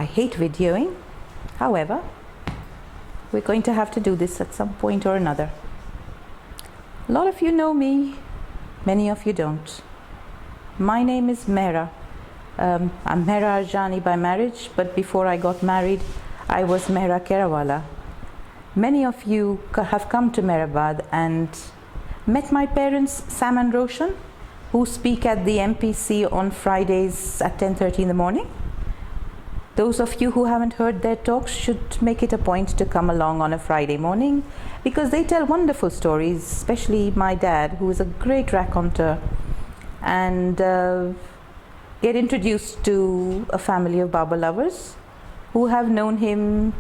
I hate videoing. However, we're going to have to do this at some point or another. A lot of you know me, many of you don't. My name is Mehera. I'm Mehera-Arjani by marriage, but before I got married, I was Mehera Kerawalla. Many of you have come to Meherabad and met my parents, Sam and Roshan, who speak at the MPC on Fridays at 10:30 in the morning. Those of you who haven't heard their talks should make it a point to come along on a Friday morning, because they tell wonderful stories, especially my dad, who is a great raconteur, and get introduced to a family of Baba lovers who have known him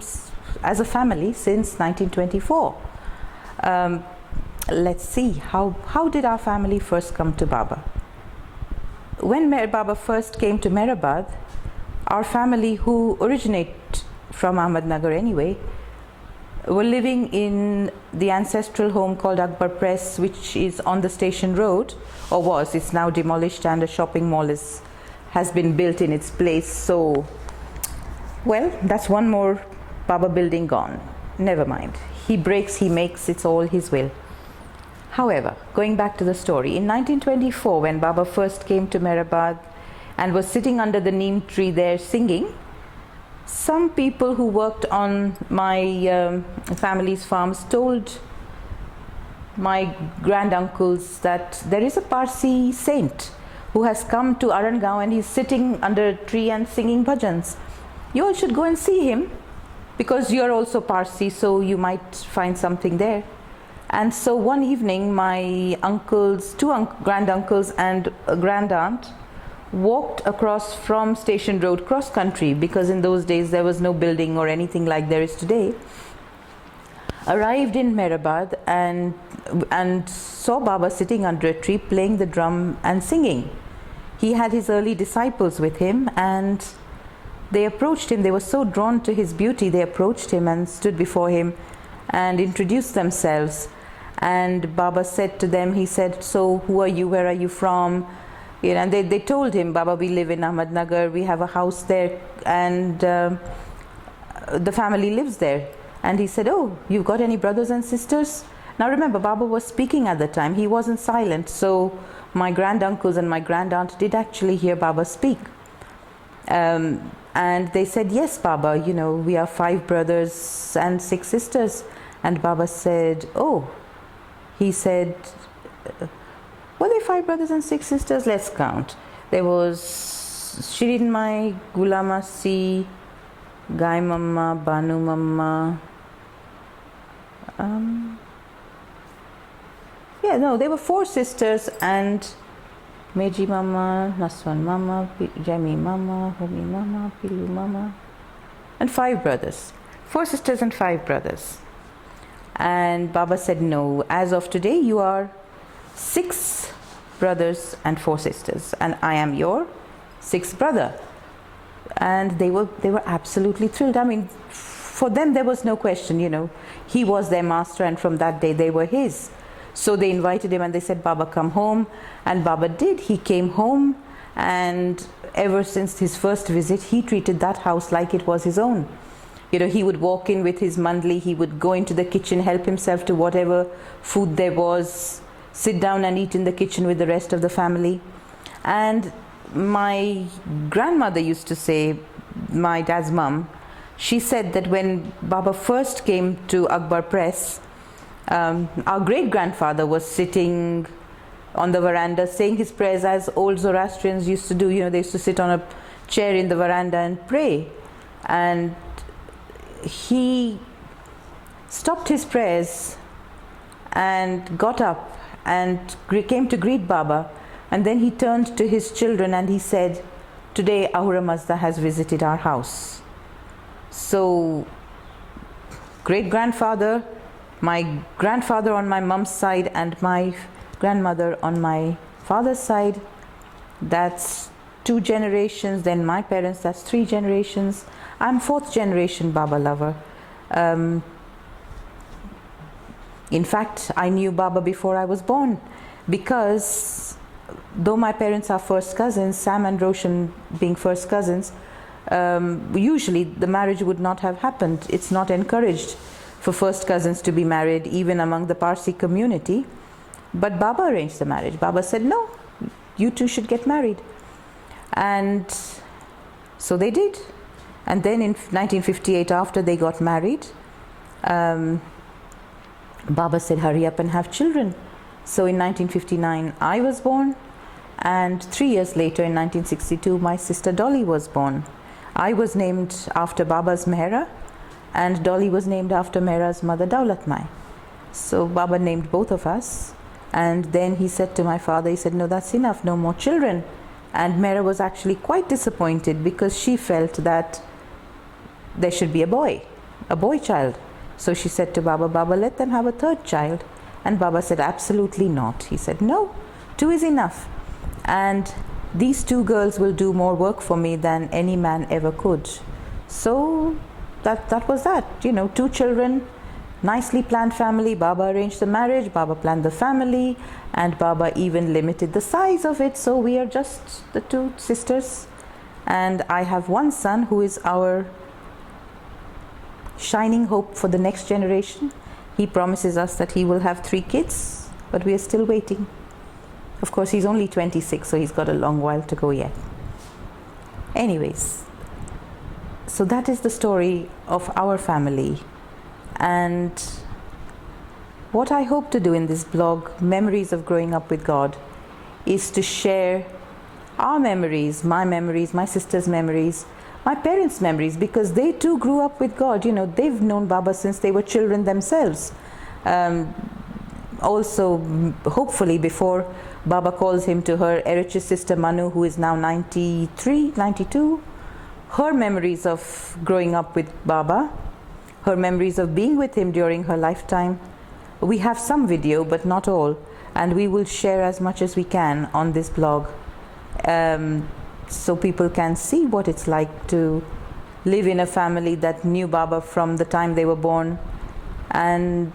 as a family since 1924. Let's see, how did our family first come to Baba? When Baba first came to Meherabad, our family, who originate from Ahmednagar anyway, were living in the ancestral home called Akbar Press, which is on the station road, or was. It's now demolished and a shopping mall has been built in its place. So, well, that's one more Baba building gone. Never mind. He breaks, he makes, it's all his will. However, going back to the story, in 1924, when Baba first came to Meherabad and was sitting under the neem tree there singing, some people who worked on my family's farms told my granduncles that there is a Parsi saint who has come to Arangaon and he's sitting under a tree and singing bhajans. You all should go and see him, because you're also Parsi, so you might find something there. And so one evening, my uncles, two granduncles and a grandaunt walked across from Station Road cross country, because in those days there was no building or anything like there is today, arrived in Meherabad and saw Baba sitting under a tree playing the drum and singing. He had his early disciples with him, and they approached him. They were so drawn to his beauty, they approached him and stood before him and introduced themselves. And Baba said to them, he said, "So who are you, where are you from?" You know, and they told him, "Baba, we live in Ahmednagar, we have a house there, and the family lives there." And he said, "Oh, you've got any brothers and sisters?" Now remember, Baba was speaking at the time, he wasn't silent, so my granduncles and my grandaunt did actually hear Baba speak. And they said, "Yes, Baba, you know, we are 5 brothers and 6 sisters. And Baba said, "Oh," he said, "Were there 5 brothers and 6 sisters? Let's count. There was Shirin Mai, Gulamasi, Gai Mama, Banu Mama. There were 4 sisters and Meji Mama, Naswan Mama, Jami Mama, Homi Mama, Pilu Mama, and 5 brothers. 4 sisters and 5 brothers." And Baba said, "No, as of today you are 6 brothers and 4 sisters, and I am your 6th brother." And they were absolutely thrilled. I mean, for them there was no question, you know, he was their master, and from that day they were his. So they invited him and they said, "Baba, come home." And Baba did. He came home, and ever since his first visit, he treated that house like it was his own. You know, he would walk in with his mandli, he would go into the kitchen, help himself to whatever food there was, sit down and eat in the kitchen with the rest of the family. And my grandmother used to say, my dad's mum, she said that when Baba first came to Akbar Press, our great-grandfather was sitting on the veranda saying his prayers as old Zoroastrians used to do. You know, they used to sit on a chair in the veranda and pray. And he stopped his prayers and got up and came to greet Baba. And then he turned to his children and he said, "Today Ahura Mazda has visited our house." So great-grandfather, my grandfather on my mom's side and my grandmother on my father's side, that's 2 generations. Then my parents, that's 3 generations. I'm 4th generation Baba lover. In fact, I knew Baba before I was born, because though my parents are first cousins, Sam and Roshan being first cousins, usually the marriage would not have happened. It's not encouraged for first cousins to be married, even among the Parsi community. But Baba arranged the marriage. Baba said, no, you two should get married. And so they did. And then in 1958, after they got married, Baba said, hurry up and have children. So in 1959, I was born. And 3 years later, in 1962, my sister Dolly was born. I was named after Baba's Mehera, and Dolly was named after Mehera's mother, Daulatmai. So Baba named both of us. And then he said to my father, he said, no, that's enough, no more children. And Mehera was actually quite disappointed because she felt that there should be a boy child. So she said to Baba, Baba, let them have a third child. And Baba said, absolutely not. He said, no, 2 is enough. And these 2 girls will do more work for me than any man ever could. So that was that. 2 children, nicely planned family. Baba arranged the marriage, Baba planned the family, and Baba even limited the size of it. So we are just the 2 sisters. And I have one son who is our shining hope for the next generation. He promises us that he will have 3 kids, but we are still waiting. Of course, he's only 26, so he's got a long while to go yet. Anyways, so that is the story of our family. And what I hope to do in this blog, Memories of Growing Up with God, is to share our memories, my sister's memories, my parents' memories, because they too grew up with God. They've known Baba since they were children themselves. Also, hopefully before Baba calls him to her, Eruch's sister Manu, who is now 93, 92, her memories of growing up with Baba, her memories of being with him during her lifetime. We have some video, but not all, and we will share as much as we can on this blog, so people can see what it's like to live in a family that knew Baba from the time they were born, and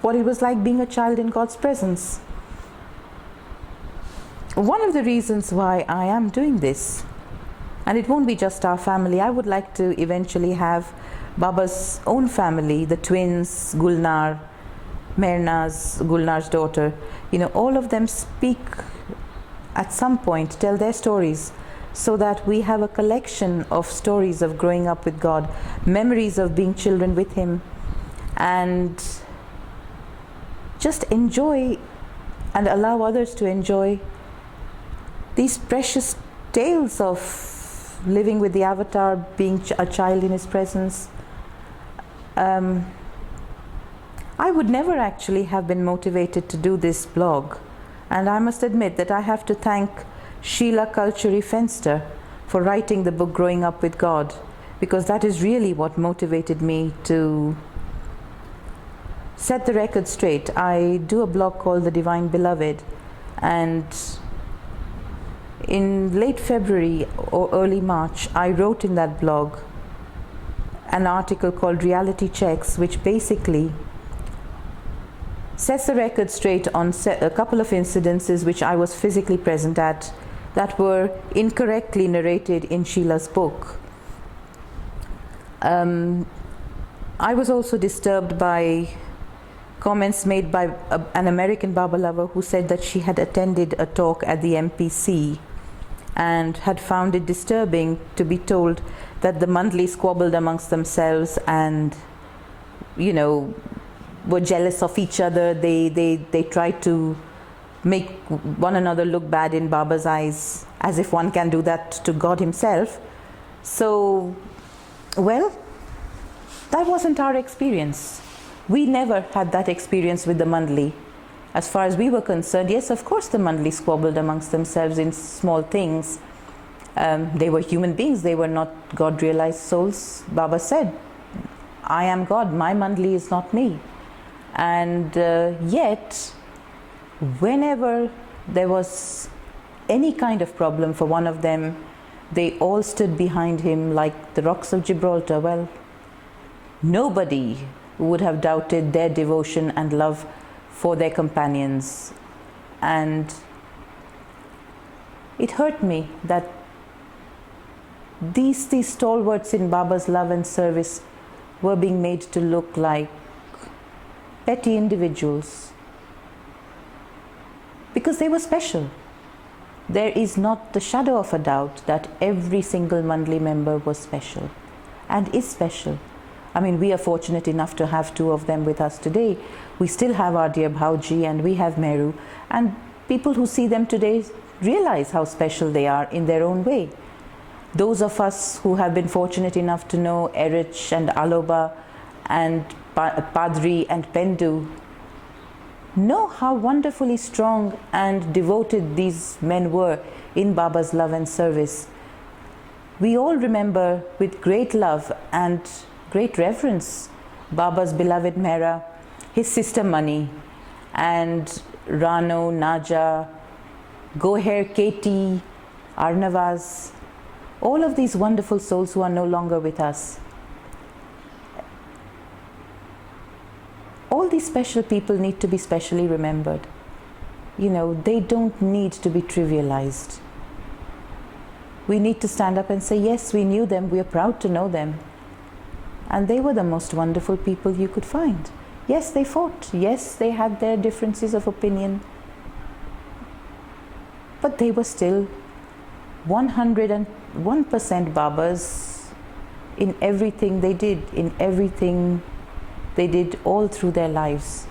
what it was like being a child in God's presence. One of the reasons why I am doing this, and it won't be just our family, I would like to eventually have Baba's own family, the twins, Gulnar, Gulnar's daughter, all of them speak at some point, tell their stories, so that we have a collection of stories of growing up with God, memories of being children with Him, and just enjoy and allow others to enjoy these precious tales of living with the Avatar, being a child in his presence. I would never actually have been motivated to do this blog, and I must admit that I have to thank Sheila Culture Fenster for writing the book Growing Up with God, because that is really what motivated me to set the record straight. I do a blog called The Divine Beloved, and in late February or early March, I wrote in that blog an article called Reality Checks, which basically sets the record straight on a couple of incidences which I was physically present at that were incorrectly narrated in Sheila's book. I was also disturbed by comments made by an American Baba lover who said that she had attended a talk at the MPC and had found it disturbing to be told that the Mandli squabbled amongst themselves and, were jealous of each other. They tried to make one another look bad in Baba's eyes, as if one can do that to God himself. So, well, that wasn't our experience. We never had that experience with the Mandli. As far as we were concerned, yes, of course the Mandli squabbled amongst themselves in small things. They were human beings, they were not God-realized souls. Baba said, I am God, my Mandli is not me. And yet, whenever there was any kind of problem for one of them, they all stood behind him like the rocks of Gibraltar. Well, nobody would have doubted their devotion and love for their companions. And it hurt me that these stalwarts in Baba's love and service were being made to look like petty individuals because they were special. There is not the shadow of a doubt that every single Mandli member was special and is special. I mean, we are fortunate enough to have two of them with us today. We still have our dear Bhauji and we have Meru, and people who see them today realize how special they are in their own way. Those of us who have been fortunate enough to know Eruch and Aloba and Padri and Pendu know how wonderfully strong and devoted these men were in Baba's love and service. We all remember with great love and great reverence Baba's beloved Mehera, his sister Mani, and Rano, Naja, Goher, Katie, Arnavaz, all of these wonderful souls who are no longer with us. All these special people need to be specially remembered. You know, they don't need to be trivialized. We need to stand up and say, yes, we knew them, we are proud to know them. And they were the most wonderful people you could find. Yes, they fought. Yes, they had their differences of opinion. But they were still 101% Babas in everything they did, in everything they did all through their lives.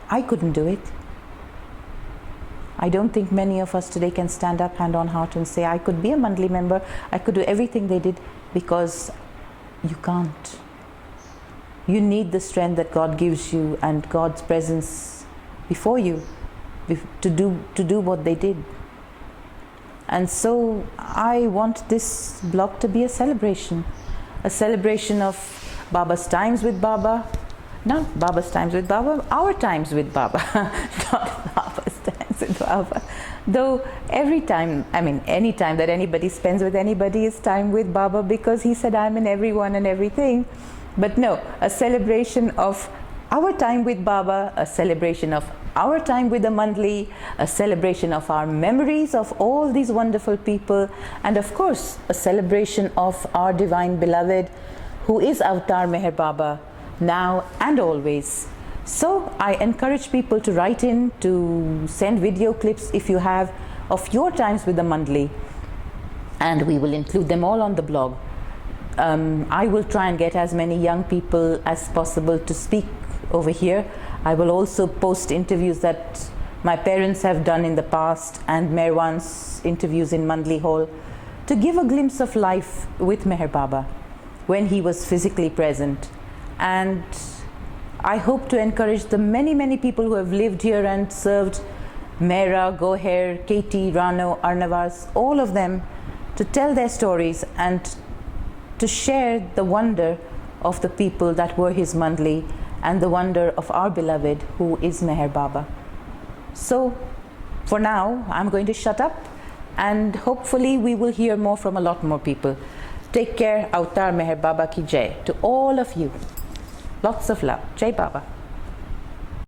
I couldn't do it. I don't think many of us today can stand up hand on heart and say, I could be a Mandli member, I could do everything they did, because you can't. You need the strength that God gives you and God's presence before you to do what they did. And so I want this blog to be a celebration of Baba's times with Baba, not Baba's times with Baba, our times with Baba, not Baba's times with Baba. Though every time, I mean any time that anybody spends with anybody is time with Baba, because he said I'm in everyone and everything. But no, a celebration of our time with Baba, a celebration of our time with the Mandli, a celebration of our memories of all these wonderful people, and of course a celebration of our divine beloved who is Avatar Meher Baba now and always. So I encourage people to write in, to send video clips if you have of your times with the Mandli, and we will include them all on the blog. I will try and get as many young people as possible to speak over here. I will also post interviews that my parents have done in the past and Meherwan's interviews in Mandli Hall to give a glimpse of life with Meher Baba when he was physically present. And I hope to encourage the many people who have lived here and served Mehera, Goher, Katie, Rano, Arnavaz, all of them, to tell their stories and to share the wonder of the people that were his Mandli and the wonder of our beloved who is Meher Baba. So for now, I'm going to shut up, and hopefully we will hear more from a lot more people. Take care. Avatar Meher Baba ki Jai to all of you. Lots of love. Jai Baba.